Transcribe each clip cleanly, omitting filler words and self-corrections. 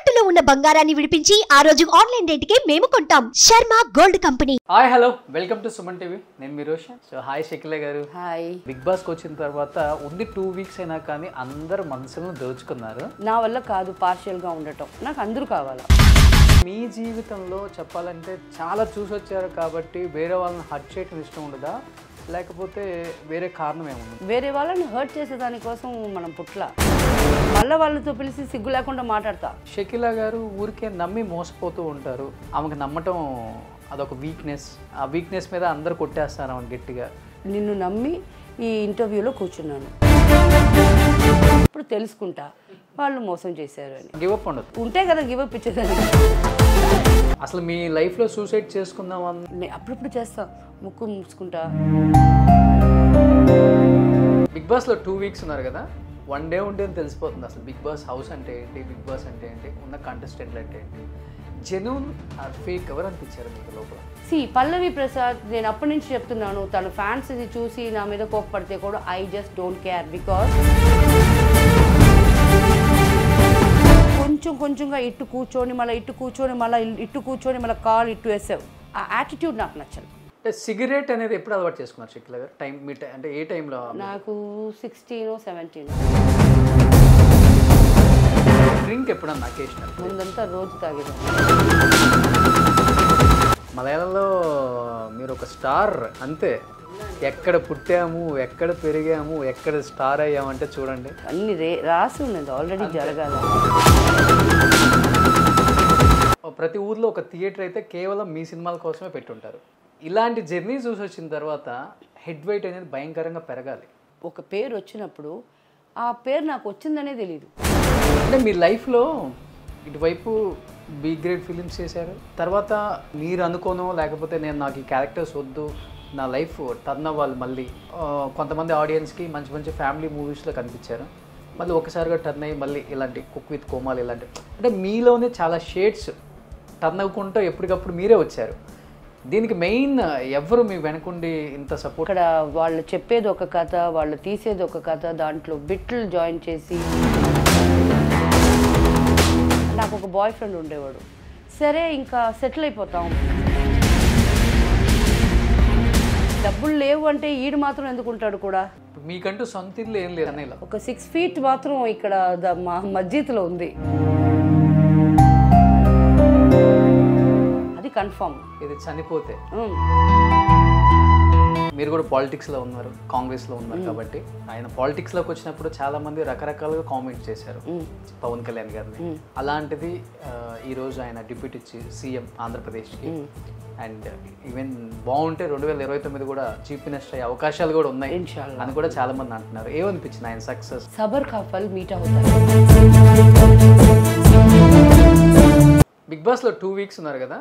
తాకట్టులో ఉన్న బంగారాన్ని విడిపించి ఆ రోజు ఆన్లైన్ రేటుకే మేము కొంటాం. Sharma gold company. Hi hello welcome to Suman TV. నేను మీ రోషన్. సో హాయ్ షకిల గారు. హాయ్. బిగ్ బాస్కి వచ్చిన తర్వాత ఉంది 2 వీక్స్ అయినా కానీ అందరు మనసులను దోచుకున్నారు. నా వల్ల కాదు పార్షియల్గా ఉండటం, నాకు అందరూ కావాలా. మీ జీవితంలో చెప్పాలంటే చాలా చూసి వచ్చారు కాబట్టి వేరే వాళ్ళని హర్ట్ చేయడం ఇష్టం ఉండదా, లేకపోతే వేరే కారణం ఏముంది? వేరే వాళ్ళని హర్ట్ చేసేదానికోసం మనం పుట్ల మళ్ళీ వాళ్ళతో పిలిచి సిగ్గు లేకుండా మాట్లాడతా. షకిల గారు ఊరికే నమ్మి మోసపోతూ ఉంటారు. ఆమెకు నమ్మటం అదొక వీక్నెస్. ఆ వీక్నెస్ మీద అందరు కొట్టేస్తారు ఆమె గట్టిగా. నిన్ను నమ్మి ఈ ఇంటర్వ్యూలో కూర్చున్నాను, ఇప్పుడు తెలుసుకుంటా వాళ్ళు మోసం చేశారు అని. గివప్ ఉండదు ఉంటే కదా గివప్ ఇచ్చేదాన్ని. అసలు మీ లైఫ్లో సూసైడ్ చేసుకుందామని అప్పుడప్పుడు చేస్తా, ముక్కు మూసుకుంటా. బిగ్ బాస్లో 2 వీక్స్ ఉన్నారు కదా, 1 డే ఉంటే తెలిసిపోతుంది అసలు బిగ్ బాస్ హౌస్ అంటే ఏంటి, బిగ్ బాస్ అంటే ఏంటి, ఉన్న కంటెస్టెంట్లు అంటే ఏంటి, జెన్యూన్ ఆర్ ఫేక్ ఎవరు అనిపించారు మీకు లోపల? పల్లవి ప్రసాద్, నేను అప్పటి నుంచి చెప్తున్నాను, తన ఫ్యాన్స్ ఇది చూసి నా మీద కోప్పడితే కూడా I just don't care. Because కొంచెంగా ఇట్టు కూర్చొని మళ్ళీ ఇట్టు కూర్చొని మళ్ళీ ఇట్టు కూర్చొని మళ్ళీ కాల్ ఇట్టు వేసావు, ఆ యాటిట్యూడ్ నాకు నచ్చదు. అంటే సిగరెట్ అనేది ఎప్పుడు అలవాటు చేసుకున్నారు షకిల గారు? టైం మీ అంటే ఏ టైంలో? నాకు 16 17. డ్రింక్ ఎప్పుడన్నా అకేషనల్? ముందంతా రోజు తాగేది. మలయాళంలో మీరు ఒక స్టార్ అంతే. ఎక్కడ పుట్టాము, ఎక్కడ పెరిగాము, ఎక్కడ స్టార్ అయ్యామంటే చూడండి, అన్ని రాసి ఉన్నది ఆల్రెడీ జరగాలి. ప్రతి ఊర్లో ఒక థియేటర్ అయితే కేవలం మీ సినిమాల కోసమే పెట్టుంటారు. ఇలాంటి జర్నీ చూసి వచ్చిన తర్వాత హెడ్ వెయిట్ అనేది భయంకరంగా పెరగాలి. ఒక పేరు వచ్చినప్పుడు ఆ పేరు నాకు వచ్చిందనే తెలియదు. అంటే మీ లైఫ్లో ఇటువైపు బి గ్రేడ్ ఫిలిమ్స్ చేశారు, తర్వాత మీరు అనుకోను లేకపోతే నాకు ఈ క్యారెక్టర్స్ వద్దు, నా లైఫ్ టర్న్ అవ్వాలి, మళ్ళీ కొంతమంది ఆడియన్స్కి మంచి మంచి ఫ్యామిలీ మూవీస్లో కనిపించారు, మళ్ళీ ఒకసారిగా టర్న్ అయ్యి మళ్ళీ ఇలాంటి కుక్ విత్ కోమాలు ఇలాంటి, అంటే మీలోనే చాలా షేడ్స్ టర్న్ అవ్వకుండా ఎప్పటికప్పుడు మీరే వచ్చారు. దీనికి మెయిన్ ఎవరు మీ వెనకుండి ఇంత సపోర్ట్? ఇక్కడ వాళ్ళు చెప్పేది ఒక కథ, వాళ్ళు తీసేది ఒక కథ, దాంట్లో బిట్లు జాయిన్ చేసి. నాకు ఒక బాయ్ ఫ్రెండ్ ఉండేవాడు, సరే ఇంకా సెటిల్ అయిపోతాం, డబ్బులు లేవు అంటే ఈడు మాత్రం ఎందుకుంటాడు కూడా. మీకంటూ సొంత ఇల్లు ఏం లేదు అన్న? ఒక 6 feet మాత్రం ఇక్కడ మా మస్జిద్లో ఉంది, అది కన్ఫర్మ్. ఇది చనిపోతే మీరు కూడా పాలిటిక్స్లో ఉన్నారు, కాంగ్రెస్లో ఉన్నారు కాబట్టి, ఆయన పాలిటిక్స్లోకి వచ్చినప్పుడు చాలా మంది రకరకాలుగా కామెంట్ చేశారు పవన్ కళ్యాణ్ గారిని. అలాంటిది ఈరోజు ఆయన డిప్యూటీ సీఎం ఆంధ్రప్రదేశ్కి, అండ్ ఈవెన్ బాగుంటే 2029 కూడా చీఫ్ మినిస్టర్ అయ్యే అవకాశాలు కూడా ఉన్నాయి అని కూడా చాలా మంది అంటున్నారు. ఏమనిపించింది ఆయన సక్సెస్? సబర్ కా ఫల్ మీట్ అవుతారు. బిగ్ బాస్లో 2 వీక్స్ ఉన్నారు కదా,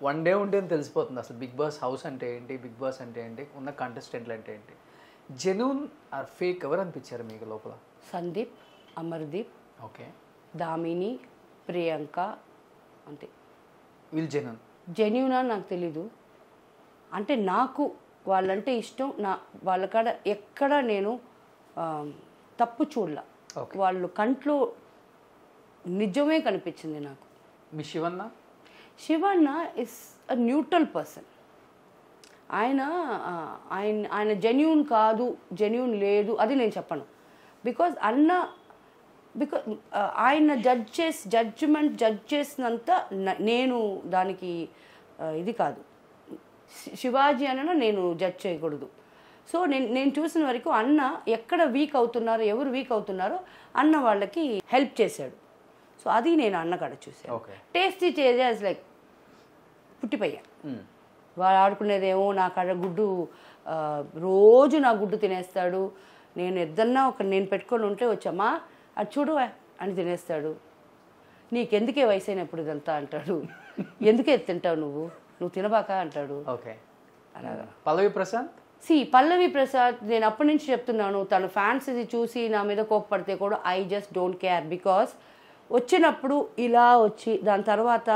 1 డే ఉంటే తెలిసిపోతుంది అసలు బిగ్ బాస్ హౌస్ అంటే ఏంటి, బిగ్ బాస్ అంటే ఏంటి, ఉన్న కంటెస్టెంట్లు అంటే ఏంటి, జెన్యూన్ ఆర్ ఫేక్ ఎవరు అనిపించారు మీకు లోపల? సందీప్, అమర్దీప్, ఓకే, దామిని, ప్రియాంక, అంతే. వీళ్ళు జెన్యూన్ అని నాకు తెలీదు. అంటే నాకు వాళ్ళంటే ఇష్టం, వాళ్ళ కాడ ఎక్కడ నేను తప్పు చూడలా, వాళ్ళు కంట్లో నిజమే కనిపించింది నాకు. మీ Shivanna is a neutral person. ఆయన జెన్యూన్ కాదు, జెన్యూన్ లేదు అది నేను చెప్పను. బికాజ్ ఆయన జడ్జ్ చేసినంత నేను దానికి ఇది కాదు. శివాజీ అన్న నేను జడ్జ్ చేయకూడదు. సో నేను చూసిన వరకు అన్న ఎక్కడ వీక్ అవుతున్నారో, ఎవరు వీక్ అవుతున్నారో అన్న వాళ్ళకి హెల్ప్ చేశాడు. సో అది నేను అన్న కాడ చూసాను. టేస్టీ చేసేది లైక్ పుట్టిపోయా. వాడు ఆడుకునేదేమో నా కాడ గుడ్డు, రోజు నా గుడ్డు తినేస్తాడు. నేను ఏదన్నా నేను పెట్టుకొని ఉంటే వచ్చామా అది చూడు అని తినేస్తాడు. నీకెందుకే వయసు అయినప్పుడు ఇదంతా అంటాడు. ఎందుకే తింటావు నువ్వు తినబాక అంటాడు. అలాగా. పల్లవి ప్రసాద్, నేను అప్పటి నుంచి చెప్తున్నాను, తన ఫ్యాన్స్ ఇది చూసి నా మీద కోప్పడితే కూడా I just don't care. Because వచ్చినప్పుడు ఇలా వచ్చి దాని తర్వాత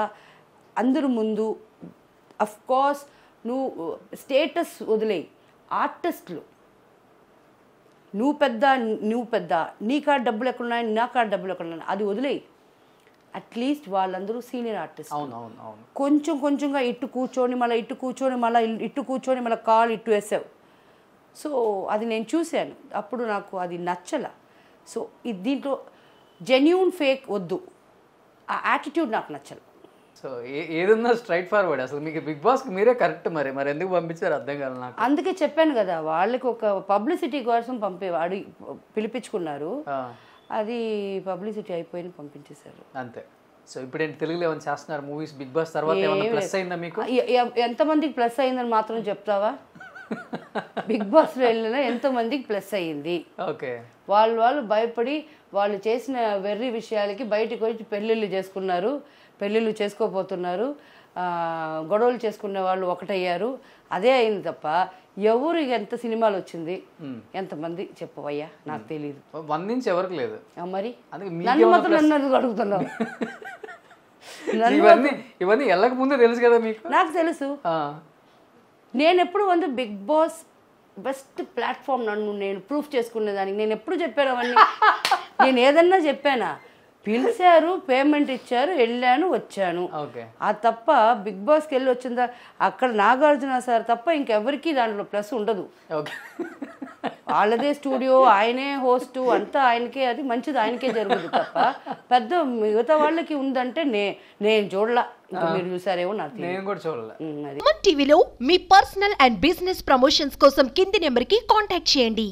అందరు ముందు అఫ్ కోర్స్ నువ్వు స్టేటస్ వదిలేయి, ఆర్టిస్టులు నువ్వు పెద్ద నీ కాడ డబ్బులు ఎక్కడున్నాయి, నా కాడ డబ్బులు ఎక్కడున్నాయి అది వదిలేయి. అట్లీస్ట్ వాళ్ళందరూ సీనియర్ ఆర్టిస్ట్. అవును అవును అవును. కొంచెం కొంచెంగా ఇట్టు కూర్చొని మళ్ళీ ఇట్టు కూర్చొని మళ్ళీ కాలు ఇట్టు వేసావు. సో అది నేను చూశాను, అప్పుడు నాకు అది నచ్చల. సో దీంట్లో జెన్యూన్ ఫేక్ వద్దు, ఆ యాటిట్యూడ్ నాకు నచ్చలు. సో ఏదన్నా స్ట్రైట్ ఫార్వర్డ్. అసలు మీకు బిగ్ బాస్కి మీరే కరెక్ట్. మరి ఎందుకు పంపించారు అర్థం కాదు నాకు. అందుకే చెప్పాను కదా, వాళ్ళకి ఒక పబ్లిసిటీ కోసం పిలిపించుకున్నారు, అది పబ్లిసిటీ అయిపోయి పంపించేశారు అంతే. సో ఇప్పుడు ఏంటి తెలుగులో ఏమైనా చేస్తున్నారు మూవీస్? బిగ్ బాస్ తర్వాత ఏమైనా ప్లస్ అయిందా మీకు? ఎంతమందికి ప్లస్ అయిందని మాత్రం చెప్తావా? బిగ్ బాస్లో వెళ్ళిన ఎంతమందికి ప్లస్ అయ్యింది. ఓకే, వాళ్ళు భయపడి వాళ్ళు చేసిన వెర్రి విషయాలకి బయటకు వచ్చి పెళ్ళిళ్ళు చేసుకోపోతున్నారు, గొడవలు చేసుకునే వాళ్ళు ఒకటయ్యారు. అదే అయింది తప్ప ఎవరు ఎంత సినిమాలు వచ్చింది, ఎంతమంది చెప్పవయ్యా, నాకు తెలియదు. 1 నుంచి ఎవరికి లేదు. మరి నన్ను మాత్రం నన్ను అడుగుతున్నావు. ఇవన్నీ వెళ్ళక ముందే తెలుసు కదా మీకు. నాకు తెలుసు. నేను ఎప్పుడు బిగ్ బాస్ బెస్ట్ ప్లాట్ఫామ్, నేను ప్రూఫ్ చేసుకునేదానికి నేను ఎప్పుడు చెప్పాను అవన్నీ. నేను ఏదన్నా చెప్పానా? పిలిచారు, పేమెంట్ ఇచ్చారు, వెళ్ళాను, వచ్చాను. ఆ తప్ప బిగ్ బాస్కి వెళ్ళి వచ్చిందా అక్కడ నాగార్జున సార్ తప్ప ఇంకెవరికి దాంట్లో ప్లస్ ఉండదు. వాళ్ళదే స్టూడియో, ఆయనే హోస్ట్, అంతా ఆయనకే, అది మంచిది ఆయనకే జరుగుతుంది తప్ప పెద్ద మిగతా వాళ్ళకి ఉందంటే నేను చూడలా. మీరు చూసారేమో నాకు నేను కూడా చూడలే. టీవీలో మీ పర్సనల్ అండ్ బిజినెస్ ప్రమోషన్స్ కోసం కింది నెంబర్కి కాంటాక్ట్ చేయండి.